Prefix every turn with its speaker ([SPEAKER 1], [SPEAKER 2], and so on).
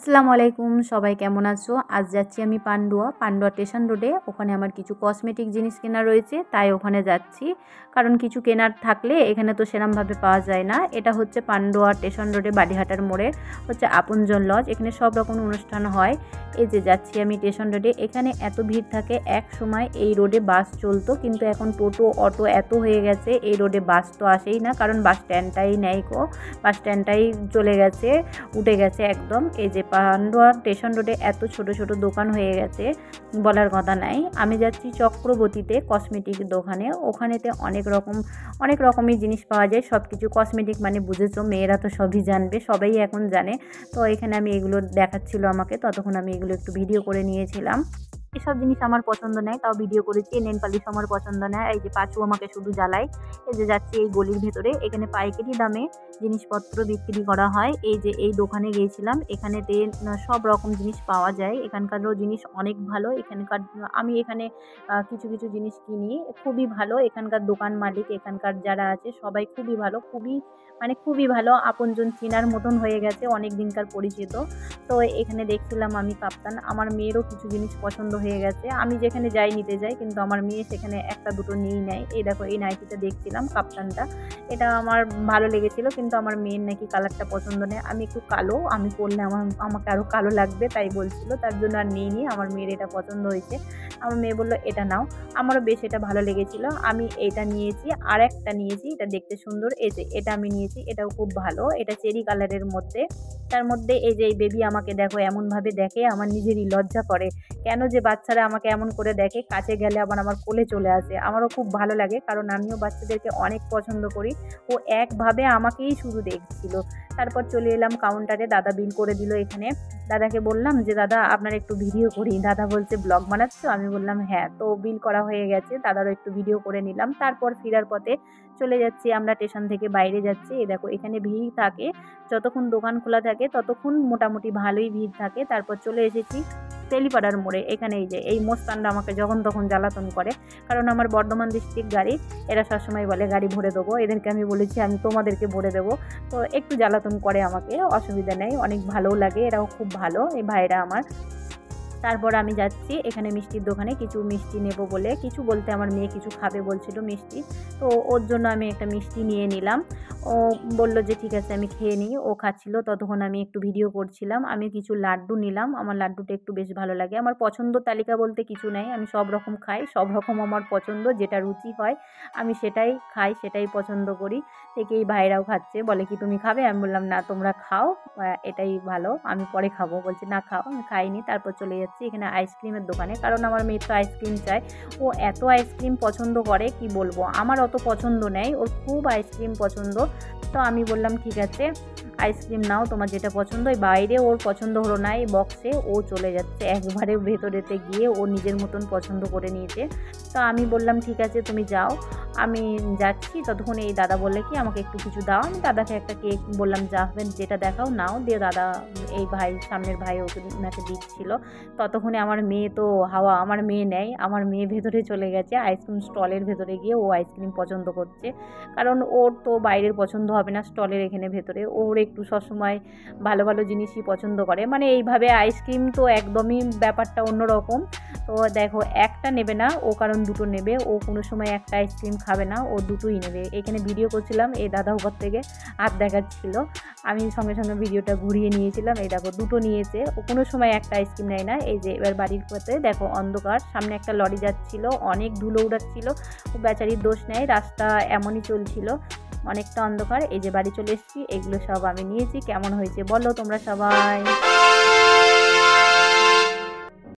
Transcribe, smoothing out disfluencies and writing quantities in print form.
[SPEAKER 1] আসসালামু আলাইকুম, সবাই কেমন আছো? আজ যাচ্ছি আমি পান্ডুয়া স্টেশন রোডে। ওখানে আমার কিছু কসমেটিক জিনিস কেনা রয়েছে, তাই ওখানে যাচ্ছি। কারণ কিছু কেনার থাকলে এখানে তো সেরমভাবে পাওয়া যায় না। এটা হচ্ছে পান্ডুয়া স্টেশন রোডে বাডিহাটার মোড়ে হচ্ছে আপনজন লজ। এখানে সব রকম অনুষ্ঠান হয়। এই যে যাচ্ছি আমি স্টেশন রোডে। এখানে এত ভিড় থাকে, এক সময় এই রোডে বাস চলতো, কিন্তু এখন টোটো অটো এত হয়ে গেছে, এই রোডে বাস তো আসেই না, কারণ বাস স্ট্যান্ডটাই নেই গো। বাস স্ট্যান্ডটাই চলে গেছে, উঠে গেছে একদম। এই যে পান্ডুয়া স্টেশন রোডে এত ছোট ছোট দোকান হয়ে গেছে, বলার কথা নাই। আমি যাচ্ছি চক্রবর্তীতে কসমেটিক দোকানে। ওখানেতে অনেক রকমের জিনিস পাওয়া যায়, সব কিছু কসমেটিক মানে বুঝেছো, মেয়েরা তো সবই জানবে, সবাই এখন জানে। তো এখানে আমি এগুলো দেখাচ্ছিল আমাকে, ততক্ষণ আমি এগুলো একটু ভিডিও করে নিয়েছিলাম। এসব জিনিস আমার পছন্দ নয়, তাও ভিডিও করেছি। নেল পালিশ আমার পছন্দ নয়। এই যে পাঁচু আমাকে শুধু জ্বালায়। এই যে যাচ্ছি এই গলির ভেতরে, এখানে পাইকারি দামে জিনিসপত্র বিক্রি করা হয়। এই যে এই দোকানে গিয়েছিলাম, এখানেতে সব রকম জিনিস পাওয়া যায়। এখানকারও জিনিস অনেক ভালো। আমি এখানে কিছু কিছু জিনিস কিনি, খুবই ভালো। এখানকার দোকান মালিক, এখানকার যারা আছে সবাই খুবই ভালো, খুবই ভালো, আপনজন চেনার মতন হয়ে গেছে, অনেক দিনকার পরিচিত। তো এখানে দেখছিলাম আমি কাপ্তান, আমার মেয়েরও কিছু জিনিস পছন্দ হয়ে গেছে। আমি যেখানে যাই নিতে যাই, কিন্তু আমার মেয়ে সেখানে একটা দুটো নিয়েই নেয়। এই দেখো এই নাইটিটা দেখছিলাম, কাপ্তানটা, এটা আমার ভালো লেগেছিল, কিন্তু আমার মেয়ের নাকি কালারটা পছন্দ নেই। আমি একটু কালো, আমি পরলে আমাকে আরও কালো লাগবে, তাই বলছিল, তার জন্য আর নিইনি। আমার মেয়ের এটা পছন্দ হয়েছে। আমার মেয়ে বললো এটা নাও, আমারও বেশ এটা ভালো লেগেছিল। আমি এটা নিয়েছি, আর একটা নিয়েছি, এটা দেখতে সুন্দর। এই যে এটা আমি নিয়েছি, এটাও খুব ভালো, এটা চেরি কালারের মধ্যে। তার মধ্যে এই যে এই বেবি আমাকে দেখো এমনভাবে দেখে, আমার নিজেরই লজ্জা করে। কেন যে বাচ্চারা আমাকে এমন করে দেখে, কাছে গেলে আবার আমার কোলে চলে আসে। আমারও খুব ভালো লাগে, কারণ আমিও বাচ্চাদেরকে অনেক পছন্দ করি। ও একভাবে আমাকেই শুধু দেখছিল। তারপর চলে এলাম কাউন্টারে, দাদা বিল করে দিল এখানে। দাদাকে বললাম যে দাদা আপনার একটু ভিডিও করি। দাদা বলছে ব্লগ বানাচ্ছ? আমি বললাম হ্যাঁ। তো বিল করা হয়ে গেছে, দাদারও একটু ভিডিও করে নিলাম। তারপর ফেরার পথে চলে যাচ্ছি আমরা, স্টেশন থেকে বাইরে যাচ্ছি। এই দেখো এখানে ভিড় থাকে, যতক্ষণ দোকান খোলা থাকে ততক্ষণ মোটামুটি ভালোই ভিড় থাকে। তারপর চলে এসেছি তেলিপাড়ার মোড়ে। এখানে এই যে এই মোস্তানরা আমাকে যখন তখন জ্বালাতন করে, কারণ আমার বর্ধমান ডিস্ট্রিক্ট গাড়ি, এরা সবসময় বলে গাড়ি ভরে দেবো। এদেরকে আমি বলেছি আমি তোমাদেরকে ভরে দেবো, তো একটু জ্বালাতন করে আমাকে, অসুবিধা নেই, অনেক ভালোও লাগে, এরাও খুব ভালো এই ভাইরা আমার। তারপর আমি যাচ্ছি এখানে মিষ্টির দোকানে, কিছু মিষ্টি নেব বলে, কিছু বলতে আমার মেয়ে কিছু খাবে বলছিল মিষ্টি, তো ওর জন্য আমি একটা মিষ্টি নিয়ে নিলাম। ও বলল যে ঠিক আছে আমি খেয়ে নিই। ও খাচ্ছিল, ততক্ষণ আমি একটু ভিডিও করছিলাম। আমি কিছু লাড্ডু নিলাম, আমার লাড্ডুটা একটু বেশ ভালো লাগে। আমার পছন্দ তালিকা বলতে কিছু নেই, আমি সব রকম খাই, সব রকম আমার পছন্দ, যেটা রুচি হয় আমি সেটাই খাই, সেটাই পছন্দ করি। থেকেই ভাইরাও খাচ্ছে, বলে কি তুমি খাবে? আমি বললাম না তোমরা খাও, এটাই ভালো, আমি পরে খাবো। বলছে না খাও। আমি খাইনি। তারপর চলে যাচ্ছি এখানে আইসক্রিমের দোকানে, কারণ আমার মেয়ে তো আইসক্রিম চায়। ও এত আইসক্রিম পছন্দ করে কি বলবো, আমার অত পছন্দ নেই, ওর খুব আইসক্রিম পছন্দ। তো আমি বললাম ঠিক আছে আইসক্রিম নাও, তোমার যেটা পছন্দ। ওই বাইরে ওর পছন্দ হলো না, এই বক্সে ও চলে যাচ্ছে একবারে ভেতরেতে গিয়ে, ও নিজের মতন পছন্দ করে নিয়েছে। তো আমি বললাম ঠিক আছে তুমি যাও, আমি যাচ্ছি। ততক্ষণ এই দাদা বললে কি আমাকে একটু কিছু দাও। আমি দাদাকে একটা কেক বললাম যা হবে যেটা দেখাও নাও, দিয়ে দাদা এই ভাই সামনের ভাই ওনাকে দিচ্ছিল। ততক্ষণে আমার মেয়ে তো আমার মেয়ে নেয়, আমার মেয়ে ভেতরে চলে গেছে আইসক্রিম স্টলের ভেতরে গিয়ে, ও আইসক্রিম পছন্দ করছে, কারণ ওর তো বাইরের পছন্দ হবে না, স্টলের এখানে ভেতরে ওর একটু সবসময় ভালো ভালো জিনিসই পছন্দ করে। মানে এইভাবে আইসক্রিম তো একদমই ব্যাপারটা অন্যরকম। তো দেখো একটা নেবে না ও, কারণ দুটো নেবে। ও কোনো সময় একটা আইসক্রিম খাবে না, ও দুটোই নেবে। এখানে ভিডিও করছিলাম, এই দাদা উপর থেকে হাত দেখাচ্ছিল, আমি সঙ্গে সঙ্গে ভিডিওটা ঘুরিয়ে নিয়েছিলাম। এই দেখো দুটো নিয়েছে, ও কোনো সময় একটা আইসক্রিম নেয় না। এই যে এবার বাড়ির পথে দেখো অন্ধকার, সামনে একটা লরি যাচ্ছিল, অনেক ধুলো উড়াচ্ছিল, ও বেচারির দোষ নেই, রাস্তা এমনই চলছিল, অনেকটা অন্ধকার। এই যে বাড়ি চলে এসেছি, এগুলো সব আমি নিয়েছি। কেমন হয়েছে বলো তোমরা সবাই।